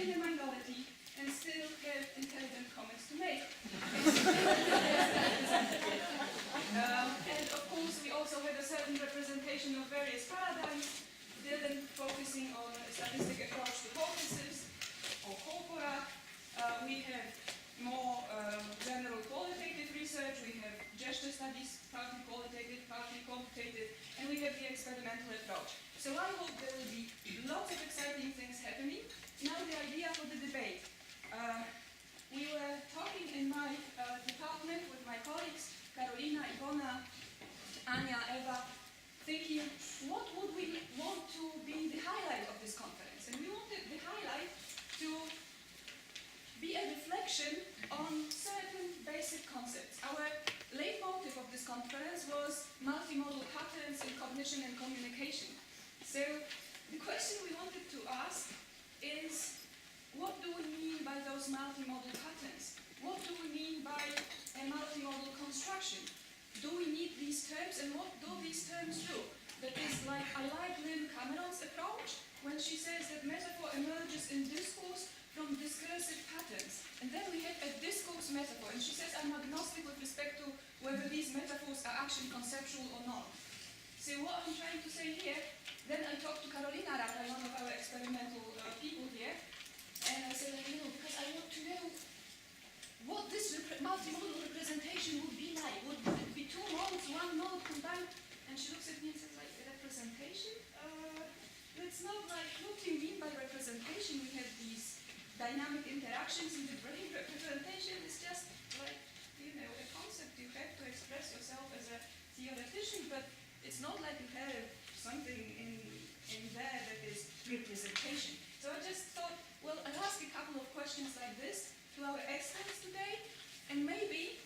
in the minority and still have intelligent comments to make. And of course, we also have a certain representation of various paradigms, then focusing on a statistic approach to corpuses or corpora. We have more general qualitative research, we have gesture studies, partly qualitative, partly quantitative, and we have the experimental approach. So I hope there will be lots of exciting things happening. Now the idea for the debate. We were talking in my department with my colleagues, Karolina, Ivona, Anya, Eva, thinking what would we want to be the highlight of this conference. And we wanted the highlight to be a reflection on certain basic concepts. Our leitmotif of this conference was multimodal patterns in cognition and communication. So the question we wanted to ask is, what do we mean by those multimodal patterns? What do we mean by a multimodal construction? Do we need these terms, and what do these terms do? That is, like, I like Lynn Cameron's approach when she says that metaphor emerges in discourse from discursive patterns. And then we have a discourse metaphor, and she says I'm agnostic with respect to whether these metaphors are actually conceptual or not. So what I'm trying to say here, then I talked to Karolina Rata, one of our experimental people here, and I said, because I want to know what this multimodal representation would be like. Would it be two modes, one mode combined? And she looks at me and says, like, representation? It's not like, what do you mean by representation? We have these dynamic interactions in the brain. Representation is just like, a concept you have to express yourself as a theoretician, but it's not like you have something in there that is representation. So I just thought, well, I'll ask a couple of questions like this to our experts today, and maybe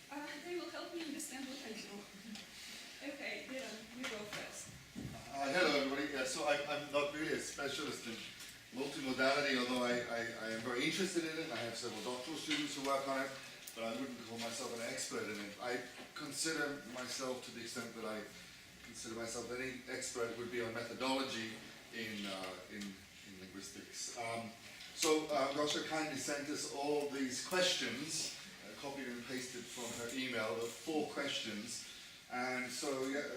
they will help me understand what I do. Okay, Dylan, you go first. Hello, everybody. So I'm not really a specialist in multimodality, although I am very interested in it. I have several doctoral students who work on it, but I wouldn't call myself an expert in it. I consider myself, to the extent that I consider myself any expert, would be on methodology in linguistics. So Gosha kindly sent us all these questions, copied and pasted from her email, the 4 questions. And so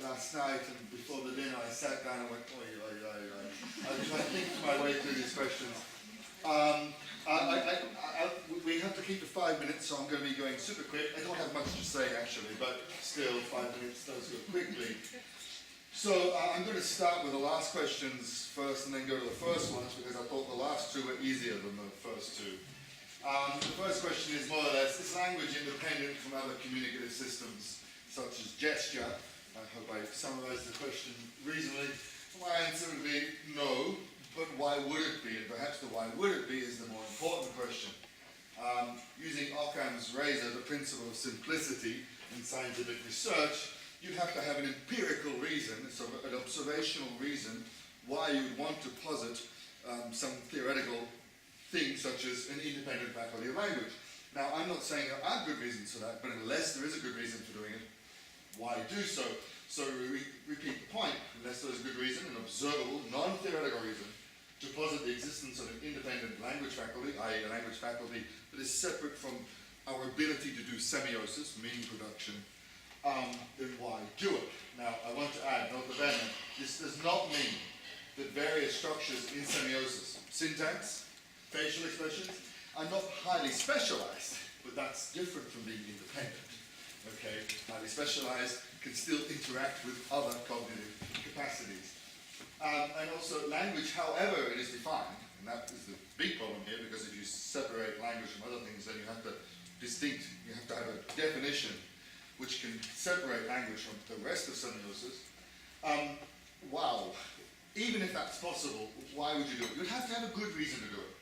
last night and before the dinner, I sat down and went, I was trying to think my way through these questions. We have to keep to 5 minutes, so I'm going to be going super quick. I don't have much to say, actually, but still, 5 minutes does go quickly. So I'm going to start with the last questions first and then go to the first ones, because I thought the last 2 were easier than the first 2. The first question is more or less, is language independent from other communicative systems, such as gesture? I hope I summarized the question reasonably. My answer would be no, but why would it be? And perhaps the why would it be is the more important question. Using Occam's razor, the principle of simplicity in scientific research, you'd have to have an empirical reason, so an observational reason, why you would want to posit some theoretical thing such as an independent faculty of language. Now, I'm not saying there are good reasons for that, but unless there is a good reason for doing it, why do so? So we repeat the point, unless there is a good reason, an observable, non-theoretical reason, to posit the existence of an independent language faculty, i.e. a language faculty that is separate from our ability to do semiosis, meaning production, then why do it? Now, I want to add, nota bene, this does not mean that various structures in semiosis, syntax, facial expressions, are not highly specialized, but that's different from being independent. Okay, highly specialized can still interact with other cognitive capacities. And also language, however it is defined, and that is the big problem here, because if you separate language from other things, then you have to have a definition which can separate language from the rest of semiosis. Wow, even if that's possible, why would you do it? You'd have to have a good reason to do it.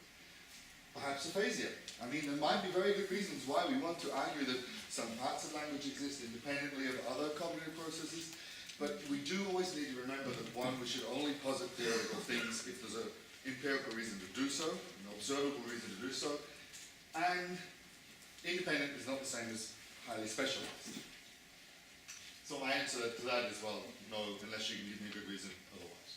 Perhaps aphasia. I mean, there might be very good reasons why we want to argue that some parts of language exist independently of other cognitive processes, but we do always need to remember that one, we should only posit theoretical things if there's an empirical reason to do so, an observable reason to do so, and independent is not the same as highly specialized. So my answer to that is, well, no, unless you can give me a good reason otherwise.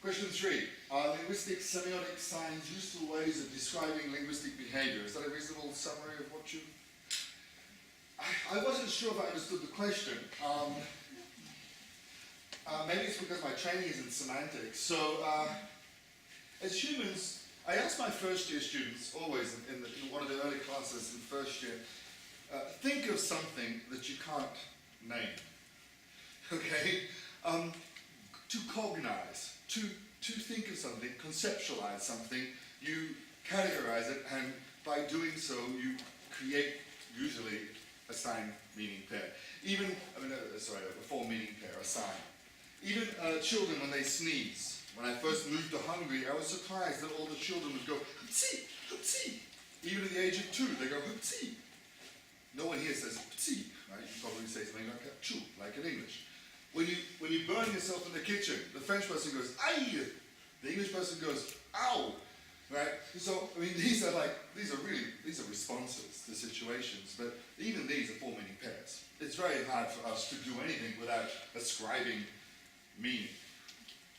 Question 3. Are linguistic semiotic signs useful ways of describing linguistic behavior? Is that a reasonable summary of what you... I wasn't sure if I understood the question. Maybe it's because my training is in semantics. So, as humans, I ask my first year students, always in one of the early classes in first year, think of something that you can't name. Okay? To cognize, to think of something, conceptualize something, you categorize it, and by doing so, you create usually a sign meaning pair. Even, a form meaning pair, a sign. Even children when they sneeze. When I first moved to Hungary, I was surprised that all the children would go, "Hupsi, hupsi." Even at the age of 2, they go, "Hupsi." No one here says "psi," right? You probably say something like "chu," like in English. When you burn yourself in the kitchen, the French person goes "aïe," the English person goes "ow," right? So these are responses to situations, but even these are form meaning pairs. It's very hard for us to do anything without ascribing meaning.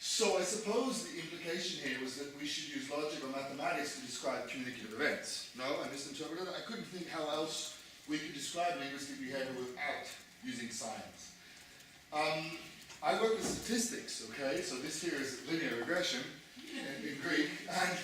So I suppose the implication here was that we should use logic or mathematics to describe communicative events. No, I misinterpreted it. I couldn't think how else we could describe linguistic behavior without using science. I work with statistics, okay? So this here is linear regression in Greek, and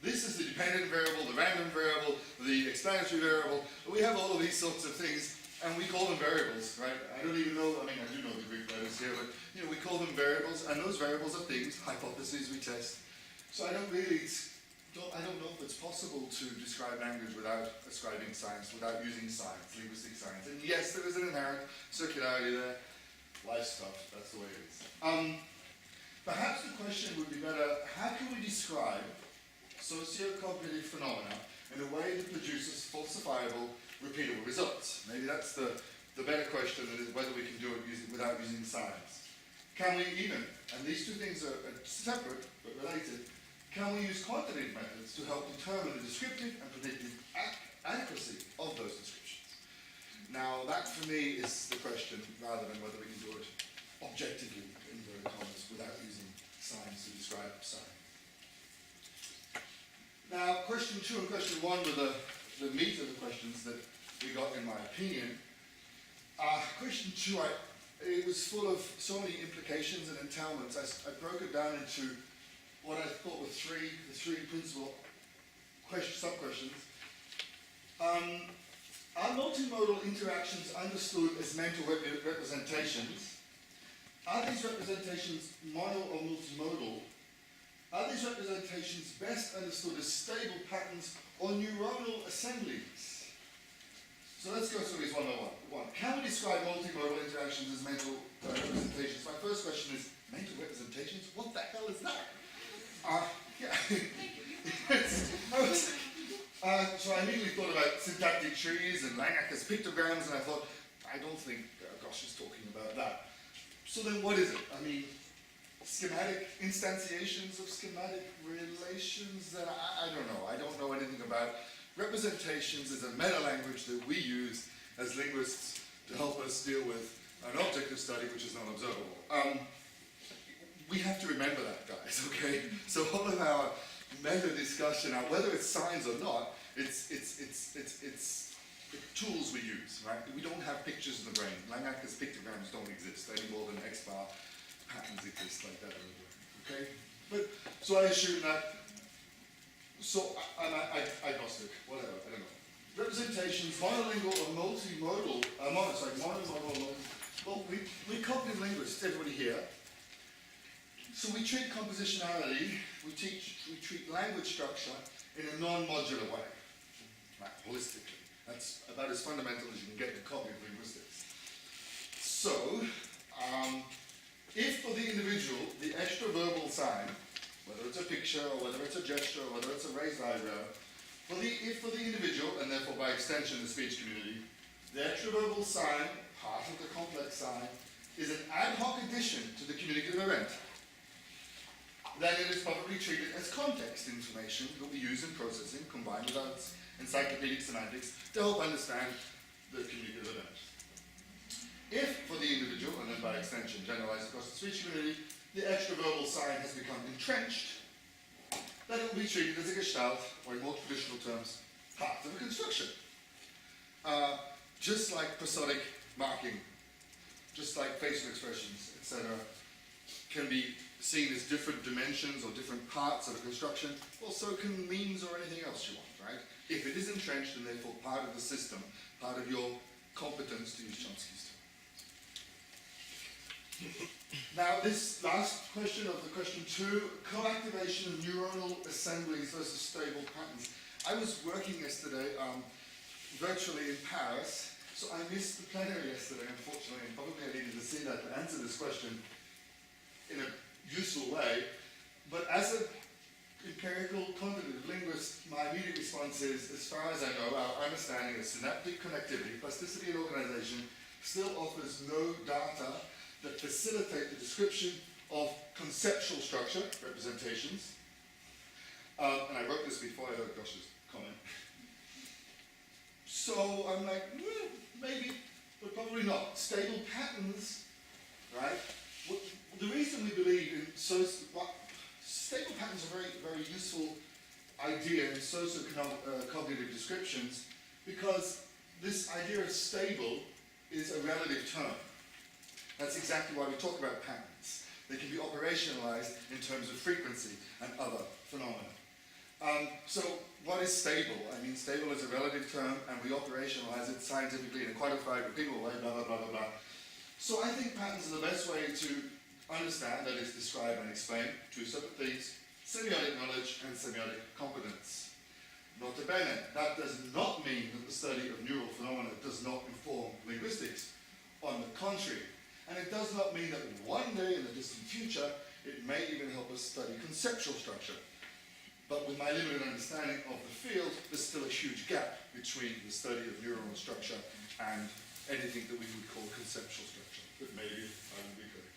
this is the dependent variable, the random variable, the explanatory variable. We have all of these sorts of things, and we call them variables, right? I don't even know, I do know the Greek letters here, but we call them variables, and those variables are things, hypotheses we test. So I don't know if it's possible to describe language without ascribing science, without using science, linguistic science. And yes, there is an inherent circularity there. Life stuff, that's the way it is. Perhaps the question would be better, how can we describe socio-cognitive phenomena in a way that produces falsifiable, repeatable results? Maybe that's the better question, than whether we can do it without using science. Can we even, and these two things are separate but related, can we use quantitative methods to help determine the descriptive and predictive adequacy of those descriptions? Now, that for me is the question, rather than whether we can do it objectively, in inverted commas, without using science to describe science. Now, question 2 and question 1 were the meat of the questions that we got, in my opinion. Question 2, it was full of so many implications and entailments. I broke it down into what I thought were the three principal sub-questions. Are multimodal interactions understood as mental representations? Are these representations mono or multimodal? Are these representations best understood as stable patterns or neuronal assemblies? So let's go through these one by one. Can we describe multimodal interactions as mental representations? My first question is, mental representations? What the hell is that? So I immediately thought about syntactic trees and Langacker's pictograms, and I thought, I don't think Gosh is talking about that. So then what is it? Schematic instantiations of schematic relations that I don't know. I don't know anything about. Representations is a meta-language that we use as linguists to help us deal with an objective study which is not observable. We have to remember that, guys, okay? So all of our meta discussion, whether it's signs or not, it's the tools we use, right? We don't have pictures in the brain. Langacker's pictograms don't exist any more than X-bar patterns exist like that in the brain, okay? But, so I assume that, agnostic, whatever, I don't know. Representations, monolingual or multimodal, monomodal, well, we're cognitive linguists, everybody here. So we treat compositionality, we treat language structure in a non-modular way, right, holistically. That's about as fundamental as you can get in cognitive linguistics. So, if for the individual, the extraverbal sign, whether it's a picture or whether it's a gesture or whether it's a raised eyebrow, if for the individual, and therefore by extension the speech community, the extraverbal sign, part of the complex sign, is an ad hoc addition to the communicative event, then it is probably treated as context information that we use in processing, combined with our encyclopedic semantics, to help understand the communicative event. If, for the individual, and then by extension extension generalized across the speech community, the extraverbal sign has become entrenched, then it will be treated as a gestalt, or in more traditional terms, part of a construction. Just like prosodic marking, just like facial expressions, etc., can be seen as different dimensions or different parts of a construction, well, so can memes or anything else you want, right? If it is entrenched and therefore part of the system, part of your competence, to use Chomsky's term. Now, this last question of the question 2, co-activation of neuronal assemblies versus stable patterns. I was working yesterday virtually in Paris, so I missed the plenary yesterday, unfortunately, and probably I needed to see that to answer this question in a useful way. But as an empirical quantitative linguist, my immediate response is, as far as I know, our understanding of synaptic connectivity, plasticity and organization still offers no data that facilitate the description of conceptual structure, representations. And I wrote this before I heard Josh's comment. So I'm like, maybe, but probably not. Stable patterns, right? The reason we believe in stable patterns are very, very useful idea in socio-cognitive descriptions, because this idea of stable is a relative term. That's exactly why we talk about patterns. They can be operationalized in terms of frequency and other phenomena. So what is stable? I mean, stable is a relative term, and we operationalize it scientifically in a quantified, repeatable way, blah, blah, blah, blah, blah. So I think patterns are the best way to understand, that is, describe and explain two separate things: semiotic knowledge and semiotic competence. Nota bene, that does not mean that the study of neural phenomena does not inform linguistics. On the contrary. And it does not mean that one day in the distant future, it may even help us study conceptual structure. But with my limited understanding of the field, there's still a huge gap between the study of neuronal structure and anything that we would call conceptual structure. But maybe I will be corrected.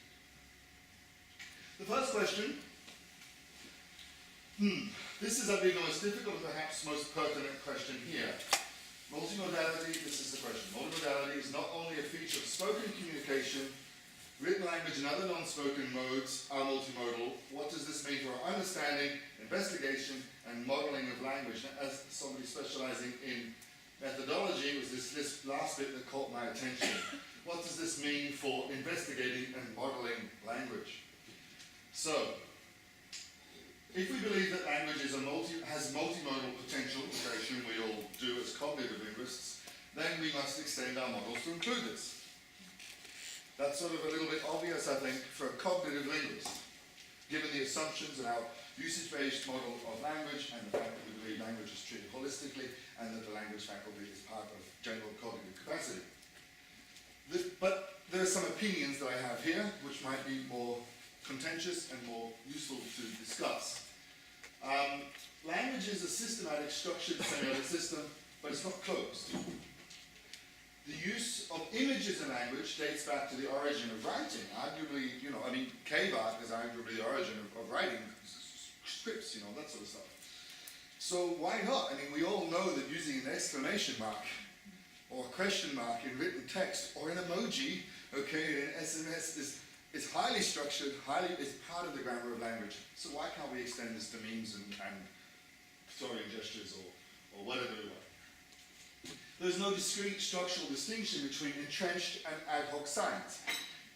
The first question, this is, I think, the most difficult and perhaps most pertinent question here. Multimodality, this is the question. Multimodality is not only a feature of spoken communication, written language and other non-spoken modes are multimodal. What does this mean for our understanding, investigation, and modeling of language? Now, as somebody specializing in methodology, it was this last bit that caught my attention. What does this mean for investigating and modeling language? So, if we believe that language has multimodal potential, which I assume we all do as cognitive linguists, then we must extend our models to include this. That's sort of a little bit obvious, I think, for a cognitive linguist, given the assumptions in our usage-based model of language and the fact that we believe language is treated holistically and that the language faculty is part of general cognitive capacity. But there are some opinions that I have here which might be more contentious and more useful to discuss. Language is a systematic, structured semiotic system, but it's not closed. The use of images in language dates back to the origin of writing. Arguably, cave art is arguably the origin of writing, scripts, that sort of stuff. So why not? I mean, we all know that using an exclamation mark or a question mark in written text or an emoji, okay, in SMS is highly structured, is part of the grammar of language. So why can't we extend this to memes and pictorial gestures or whatever we want? There's no discrete structural distinction between entrenched and ad hoc signs.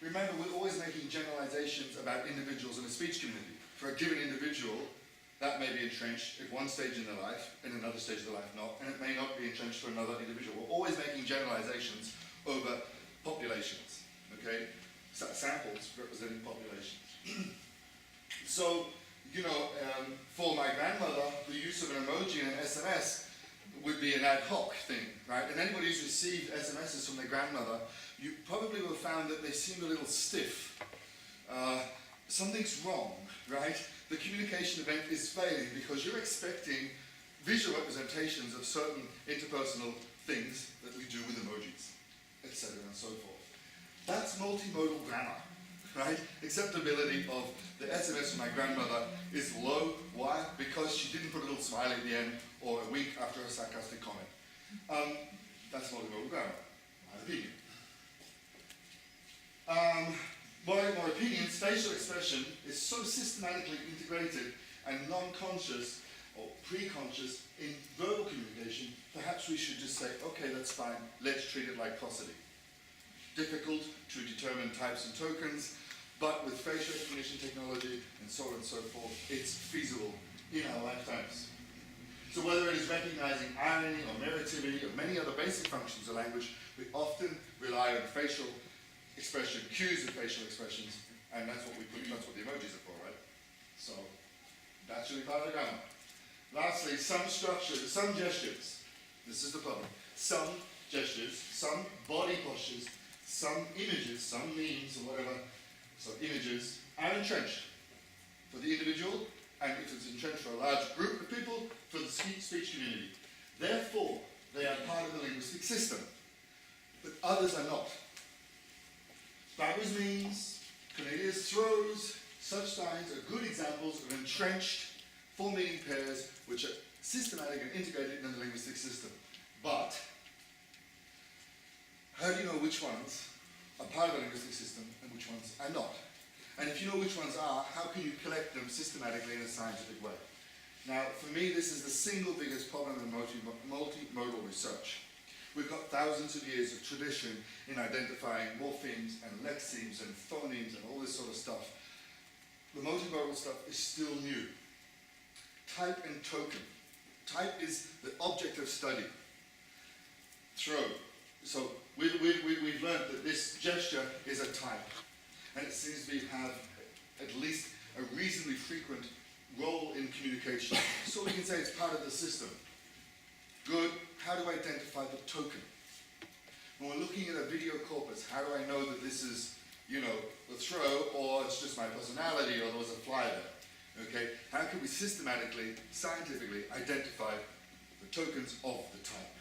Remember, we're always making generalizations about individuals in a speech community. For a given individual, that may be entrenched at one stage in their life, in another stage of their life not, and it may not be entrenched for another individual. We're always making generalizations over populations, okay? Samples representing populations. So, for my grandmother, the use of an emoji in an SMS would be an ad hoc thing, right? And anybody who's received SMSs from their grandmother, you probably will have found that they seem a little stiff. Something's wrong, right? The communication event is failing because you're expecting visual representations of certain interpersonal things that we do with emojis, etc. and so forth. That's multimodal grammar, right? Acceptability of the SMS from my grandmother is low. Why? Because she didn't put a little smiley at the end or a wink after a sarcastic comment. That's multimodal grammar, my opinion. opinions, facial expression is so systematically integrated and non-conscious or pre-conscious in verbal communication, perhaps we should just say, okay, that's fine, let's treat it like prosody. Difficult to determine types and tokens, but with facial recognition technology and so on and so forth, it's feasible in our lifetimes. So whether it is recognizing irony or meritivity or many other basic functions of language, we often rely on facial expression, cues of facial expressions, and that's what the emojis are for, right? So that should be part of the grammar. Lastly, some structures, some gestures, this is the problem, some gestures, some body postures, some images, some memes or whatever, so images are entrenched for the individual, and if it's entrenched for a large group of people, for the speech community. Therefore, they are part of the linguistic system, but others are not. Backwards memes, Cornelius throws, such signs are good examples of entrenched four-meaning pairs which are systematic and integrated in the linguistic system. But, how do you know which ones are part of the linguistic system and which ones are not? And if you know which ones are, how can you collect them systematically in a scientific way? Now, for me, this is the single biggest problem in multimodal research. We've got thousands of years of tradition in identifying morphemes and lexemes and phonemes and all this sort of stuff. The multimodal stuff is still new. Type and token. Type is the object of study. Throw. So we've learned that this gesture is a type, and it seems to have at least a reasonably frequent role in communication. So we can say it's part of the system. Good. How do I identify the token? When we're looking at a video corpus, how do I know that this is, the throw, or it's just my personality, or there was a fly there? Okay, how can we systematically, scientifically identify the tokens of the type?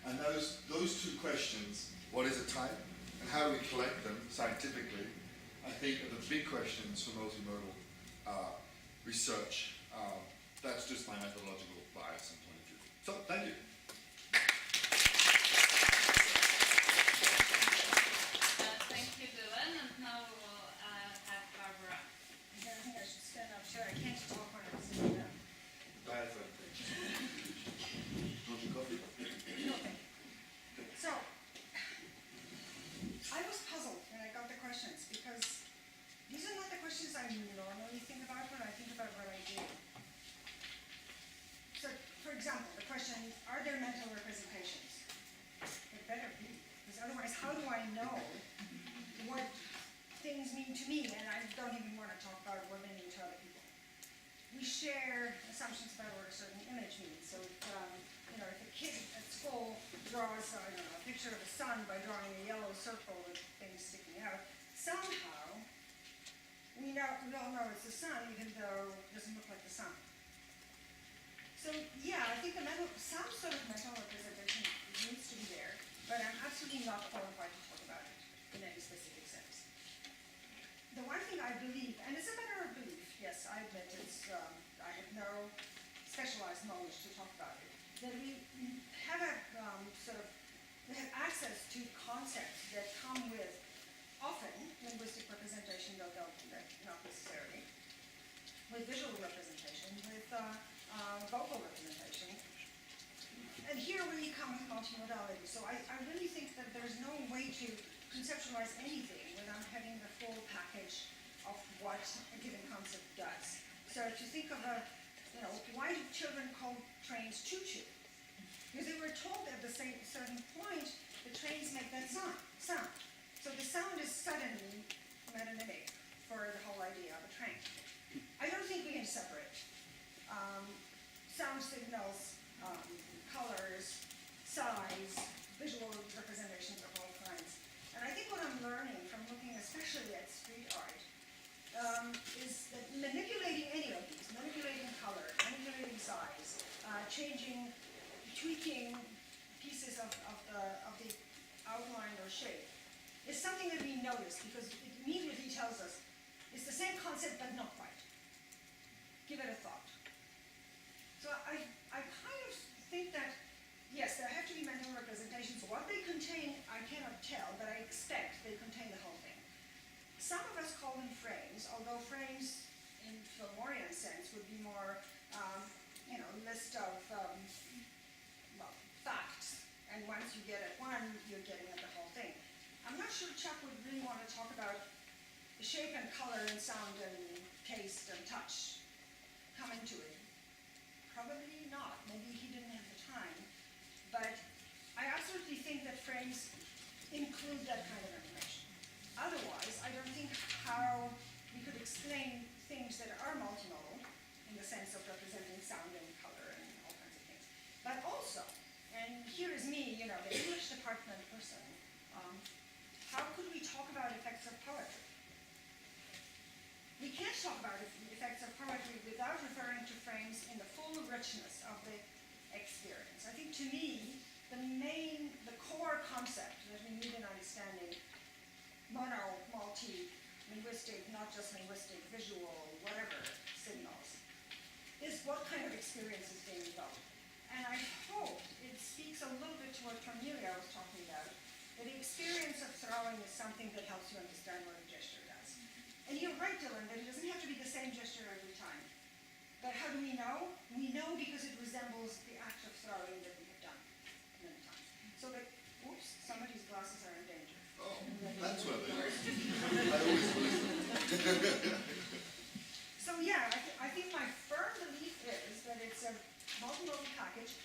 And those two questions, what is a type, and how do we collect them scientifically, I think are the big questions for multimodal research. That's just my methodological bias and point of view. So, thank you. Thank you, Dylan, and now we will have Barbara. I think I should stand up. Sure, I can't talk when I'm sitting down. Diaphragm. Want your coffee? No, thank you. So, I was puzzled when I got the questions because these are not the questions I normally think about when I think about what I do. So, for example, the question, are there mental representations? It better be, because otherwise how do I know what things mean to me, and I don't even want to talk about what they mean to other people. We share assumptions about what a certain image means. So, if a kid at school draws, a picture of the sun by drawing a yellow circle with things sticking out, somehow we all know it's the sun, even though it doesn't look like the sun. So, yeah, I think some sort of mental representation needs to be there, but I'm absolutely not qualified to talk about it in any specific sense. The one thing I believe, and it's a matter of belief, yes, I admit I have no specialized knowledge to talk about it, that we have we have access to concepts that come with often linguistic representation, though not necessarily, with visual representation, with vocal representation. And here we come with multimodality. So I really think that there's no way to conceptualize anything without having the full package of what a given concept does. So to think of why do children call trains choo-choo? Because they were told at the certain point the trains make that sound. So the sound is suddenly metonymic for the whole idea of a train. I don't think we can separate sound signals, colors, size, visual representations of all kinds. And I think what I'm learning from looking especially at street art is that manipulating any of these, manipulating color, manipulating size, tweaking pieces of the outline or shape is something that we notice because it immediately tells us it's the same concept but not quite. Give it a thought. So I kind of think that, yes, there have to be mental representations. What they contain, I cannot tell, but I expect they contain the whole thing. Some of us call frames, although frames in Fillmorian sense would be more, list of, facts. And once you get at one, you're getting at the whole thing. I'm not sure Chuck would really want to talk about the shape and color and sound and taste and touch come into it. Probably not. Maybe he didn't have the time. But I absolutely think that frames include that kind of information. Otherwise, I don't think how we could explain things that are multimodal in the sense of representing sound and color and all kinds of things. But also, and here is me, the English department person, how could we talk about effects of poetry? We can't talk about effects of poetry without referring to frames in the full richness of the experience. I think to me, the core concept that we need in understanding mono, multi, linguistic, not just linguistic, visual, whatever signals, is what kind of experience is being developed. And I hope it speaks a little bit to what Cornelia was talking about, that the experience of throwing is something that helps you understand what a gesture does. And you're right, Dylan, that it doesn't have to be the same gesture every time. But how do we know? We know because it resembles the act of throwing that we have done many times. So that, oops, somebody's glasses are in danger. Oh, that's where they are. I always lose them. So yeah, I think my firm belief is that it's a multimodal package,